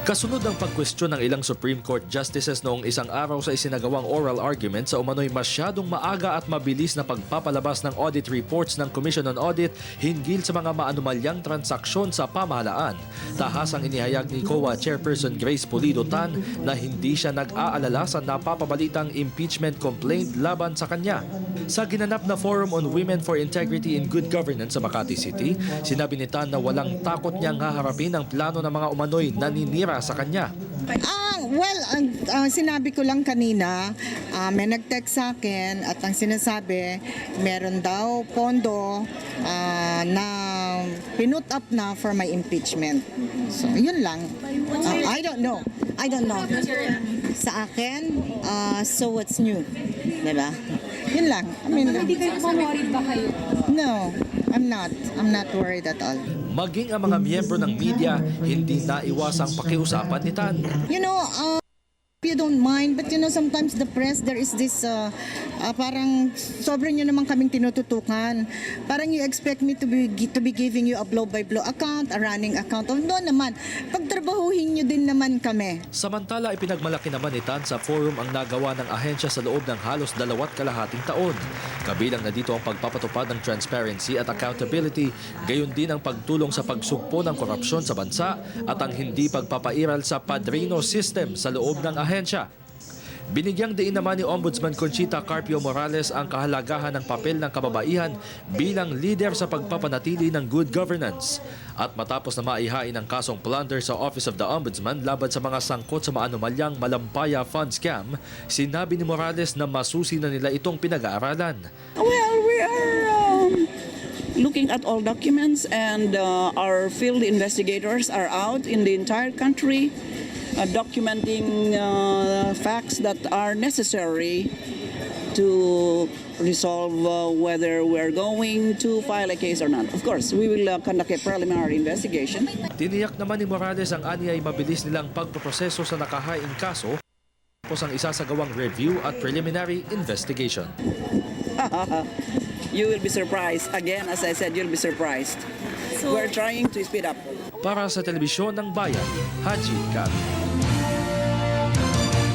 Kasunod ng pagkwestiyon ng ilang Supreme Court justices noong isang araw sa isinagawang oral argument sa umano'y masyadong maaga at mabilis na pagpapalabas ng audit reports ng Commission on Audit hinggil sa mga maanumalyang transaksyon sa pamahalaan. Tahasang inihayag ni COA Chairperson Grace Pulido Tan na hindi siya nag-aalala sa napapabalitang impeachment complaint laban sa kanya. Sa ginanap na Forum on Women for Integrity and Good Governance sa Makati City, sinabi ni Tan na walang takot niyang haharapin ang plano ng mga umano'y naninira sa kanya. Sinabi ko lang kanina, may nag-text sa akin at ang sinasabi, meron daw pondo na pinut up na for my impeachment. So, yun lang. I don't know. Sa akin, so what's new? Diba? Yun lang. Hindi kayo worried ba kayo? No, I'm not. I'm not worried at all. Maging ang mga miyembro ng media, hindi naiwasang pakiusapan ni Tan. You don't mind, but sometimes the press, there is this, parang sobrang nyo naman kaming tinututukan. Parang you expect me to be giving you a blow-by-blow account, a running account. No naman, pagtrabahuhin nyo din naman kami. Samantala, ipinagmalaki naman ni Tan sa forum ang nagawa ng ahensya sa loob ng halos 2.5 taon. Kabilang na dito ang pagpapatupad ng transparency at accountability, gayon din ang pagtulong sa pagsugpo ng korupsyon sa bansa at ang hindi pagpapairal sa padrino system sa loob ng ahensya. Binigyang diin naman ni Ombudsman Conchita Carpio Morales ang kahalagahan ng papel ng kababaihan bilang leader sa pagpapanatili ng good governance. At matapos na maihain ang kasong plunder sa Office of the Ombudsman laban sa mga sangkot sa maanumalyang Malampaya fund scam, sinabi ni Morales na masusi na nila itong pinag-aaralan. Well, we are looking at all documents and our field investigators are out in the entire country documenting facts that are necessary to resolve whether we're going to file a case or not. Of course, we will conduct a preliminary investigation. Tiniyak naman ni Morales ang ani ay mabilis nilang pagpoproseso sa nakahaing kaso tapos ang isasagawang review at preliminary investigation. You will be surprised. Again, as I said, you'll be surprised. We're trying to speed up. Para sa Telebisyon ng Bayan, Haji Gab.